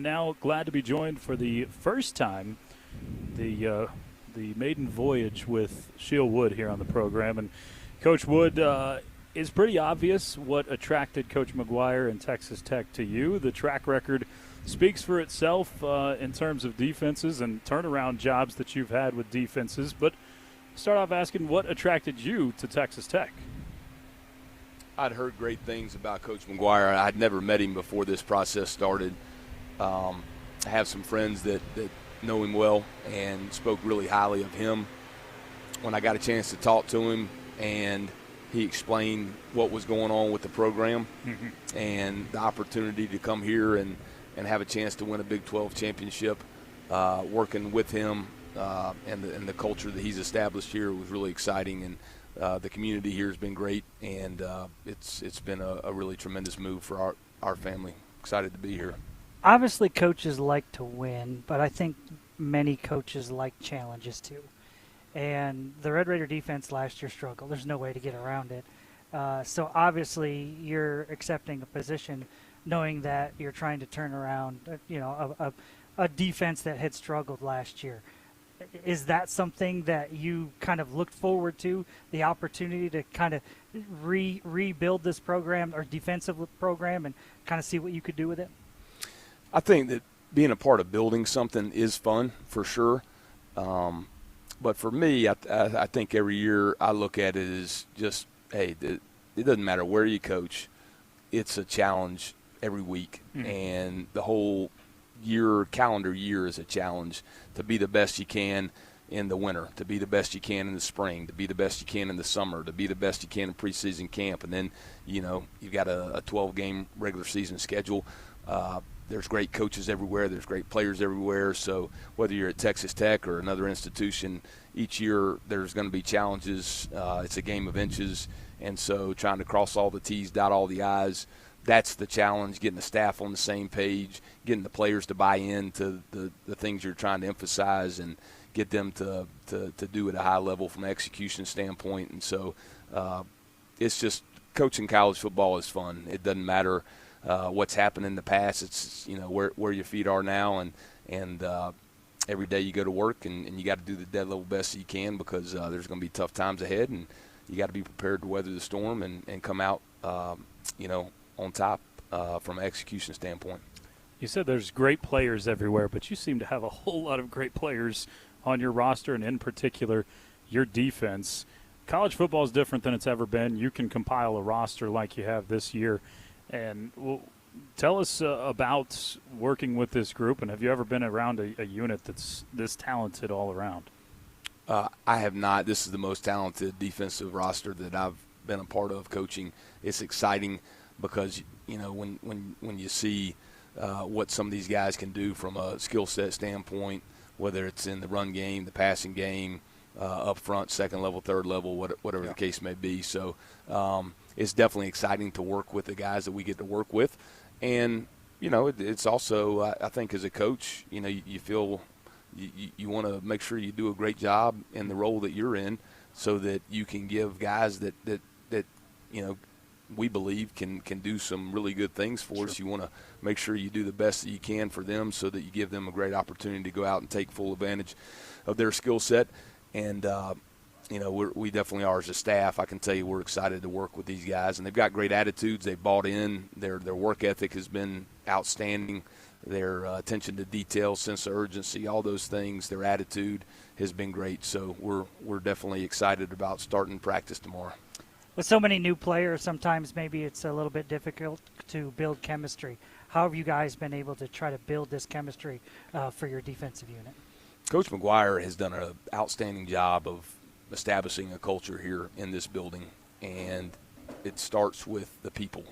Now glad to be joined for the first time, the maiden voyage with Shiel Wood here on the program. And Coach Wood, is pretty obvious what attracted Coach McGuire and Texas Tech to you. The track record speaks for itself in terms of defenses and turnaround jobs that you've had with defenses. But start off asking what attracted you to Texas Tech. I'd heard great things about Coach McGuire. I'd never met him before this process started. I have some friends that know him well and spoke really highly of him. When I got a chance to talk to him and he explained what was going on with the program and the opportunity to come here and have a chance to win a Big 12 championship, working with him and the culture that he's established here was really exciting. And the community here has been great, and it's been a really tremendous move for our family. Excited to be here. Obviously, coaches like to win, but I think many coaches like challenges too. And the Red Raider defense last year struggled. There's no way to get around it. So obviously, you're accepting a position knowing that you're trying to turn around, a defense that had struggled last year. Is that something that you kind of looked forward to, the opportunity to kind of rebuild this program or defensive program and kind of see what you could do with it? I think that being a part of building something is fun for sure. But for me, I think every year I look at it as just, hey, it doesn't matter where you coach. It's a challenge every week. And the whole calendar year is a challenge to be the best you can in the winter, to be the best you can in the spring, to be the best you can in the summer, to be the best you can in preseason camp. And then, you've got a 12-game regular season schedule. There's great coaches everywhere. There's great players everywhere. So whether you're at Texas Tech or another institution, each year there's going to be challenges. It's a game of inches. And so trying to cross all the T's, dot all the I's, that's the challenge, getting the staff on the same page, getting the players to buy into the things you're trying to emphasize and get them to do at a high level from an execution standpoint. And so it's just coaching college football is fun. It doesn't matter what's happened in the past. It's where your feet are now, and every day you go to work and you got to do the dead level best you can because there's going to be tough times ahead, and you got to be prepared to weather the storm and come out on top from an execution standpoint. You said there's great players everywhere, but you seem to have a whole lot of great players on your roster, and in particular your defense. College football is different than it's ever been. You can compile a roster like you have this year. And tell us about working with this group, and have you ever been around a unit that's this talented all around? I have not. This is the most talented defensive roster that I've been a part of coaching. It's exciting because, when you see what some of these guys can do from a skill set standpoint, whether it's in the run game, the passing game, up front, second level, third level, whatever the case may be. So it's definitely exciting to work with the guys that we get to work with. And, it's also, I think as a coach, you feel you want to make sure you do a great job in the role that you're in so that you can give guys that we believe can do some really good things for us. You want to make sure you do the best that you can for them so that you give them a great opportunity to go out and take full advantage of their skill set. And, we definitely are as a staff. I can tell you we're excited to work with these guys. And they've got great attitudes. They've bought in. Their work ethic has been outstanding. Their attention to detail, sense of urgency, all those things, their attitude has been great. So we're definitely excited about starting practice tomorrow. With so many new players, sometimes maybe it's a little bit difficult to build chemistry. How have you guys been able to try to build this chemistry for your defensive unit? Coach McGuire has done an outstanding job of establishing a culture here in this building, and it starts with the people.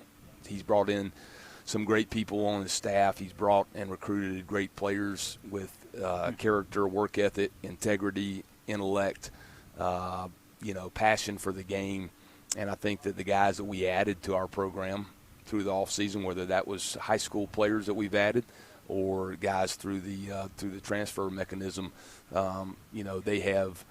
He's brought in some great people on his staff. He's brought and recruited great players with character, work ethic, integrity, intellect, passion for the game. And I think that the guys that we added to our program through the offseason, whether that was high school players that we've added or guys through the transfer mechanism, they have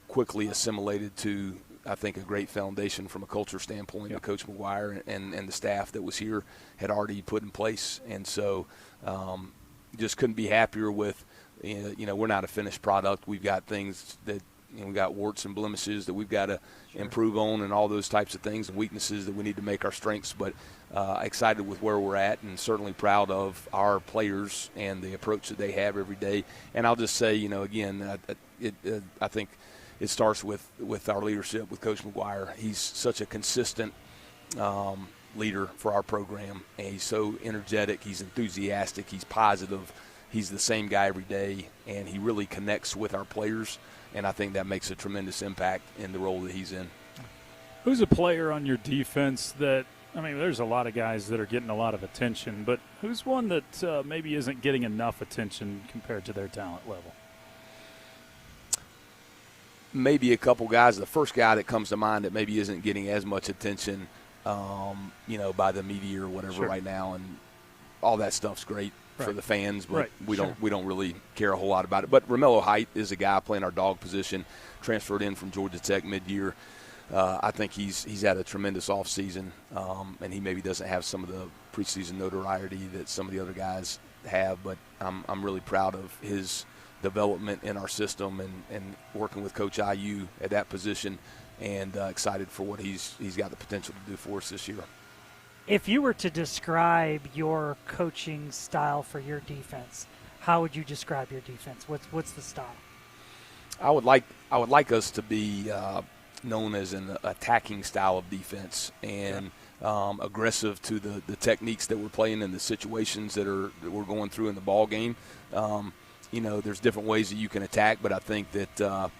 quickly assimilated to I think, a great foundation from a culture standpoint that Coach McGuire and the staff that was here had already put in place. And so just couldn't be happier with, we're not a finished product. We've got things that, we've got warts and blemishes that we've got to improve on, and all those types of things, and weaknesses that we need to make our strengths. But excited with where we're at, and certainly proud of our players and the approach that they have every day. And I'll just say, again, I think it starts with our leadership with Coach McGuire. He's such a consistent leader for our program, and he's so energetic, he's enthusiastic, he's positive. He's the same guy every day, and he really connects with our players, and I think that makes a tremendous impact in the role that he's in. Who's a player on your defense that, there's a lot of guys that are getting a lot of attention, but who's one that maybe isn't getting enough attention compared to their talent level? Maybe a couple guys. The first guy that comes to mind that maybe isn't getting as much attention, by the media or whatever right now, and all that stuff's great for the fans, but we don't really care a whole lot about it. But Romello Height is a guy playing our dog position, transferred in from Georgia Tech mid-year. I think he's had a tremendous offseason, and he maybe doesn't have some of the preseason notoriety that some of the other guys have, but I'm really proud of his development in our system and working with Coach IU at that position, and excited for what he's got the potential to do for us this year. If you were to describe your coaching style for your defense, how would you describe your defense? What's the style? I would like us to be known as an attacking style of defense, and aggressive to the techniques that we're playing and the situations that we're going through in the ball game. There's different ways that you can attack, but I think that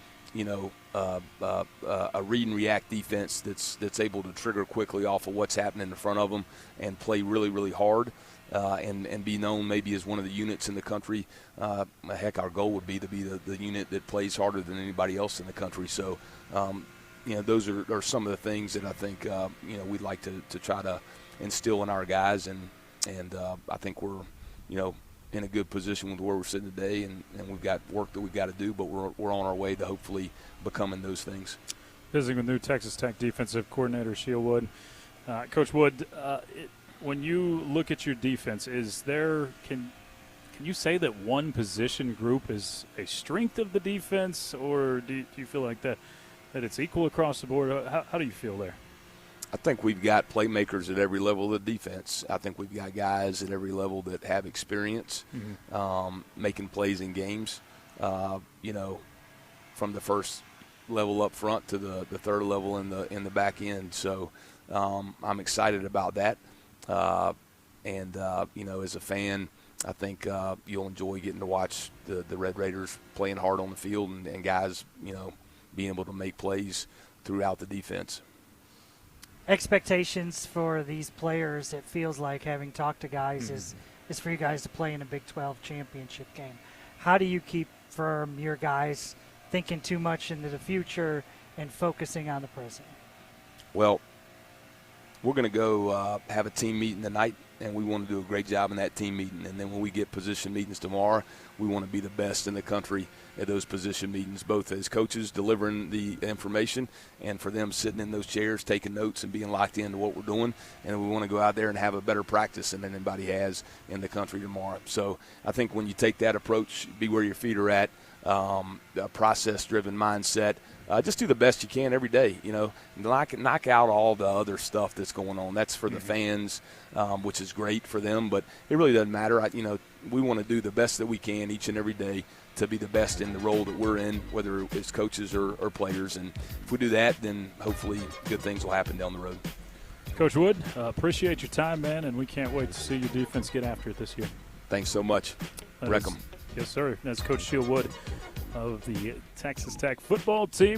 a read and react defense that's able to trigger quickly off of what's happening in front of them and play really, really hard, and be known maybe as one of the units in the country. Heck, our goal would be to be the unit that plays harder than anybody else in the country. So, those are some of the things that I think we'd like to try to instill in our guys, and I think we're in a good position with where we're sitting today, and we've got work that we've got to do, but we're on our way to hopefully becoming those things. Visiting with new Texas Tech defensive coordinator Shiel Wood. Coach Wood, when you look at your defense, can you say that one position group is a strength of the defense, or do you feel like that it's equal across the board? How do you feel there? I think we've got playmakers at every level of the defense. I think we've got guys at every level that have experience making plays in games, from the first level up front to the third level in the back end. So I'm excited about that. As a fan, I think you'll enjoy getting to watch the Red Raiders playing hard on the field, and guys, being able to make plays throughout the defense. Expectations for these players, it feels like, having talked to guys, is for you guys to play in a Big 12 championship game. How do you keep from your guys thinking too much into the future and focusing on the present? Well, we're going to go have a team meeting tonight, and we want to do a great job in that team meeting. And then when we get position meetings tomorrow, we want to be the best in the country at those position meetings, both as coaches delivering the information and for them sitting in those chairs taking notes and being locked into what we're doing. And we want to go out there and have a better practice than anybody has in the country tomorrow. So I think when you take that approach, be where your feet are at, a process-driven mindset, just do the best you can every day, knock out all the other stuff that's going on. That's for the fans, which is great for them, but it really doesn't matter. We want to do the best that we can each and every day to be the best in the role that we're in, whether it's coaches or players. And if we do that, then hopefully good things will happen down the road. Coach Wood, appreciate your time, man, and we can't wait to see your defense get after it this year. Thanks so much. Wreck 'em. Yes, sir. That's Coach Shiel Wood of the Texas Tech football team.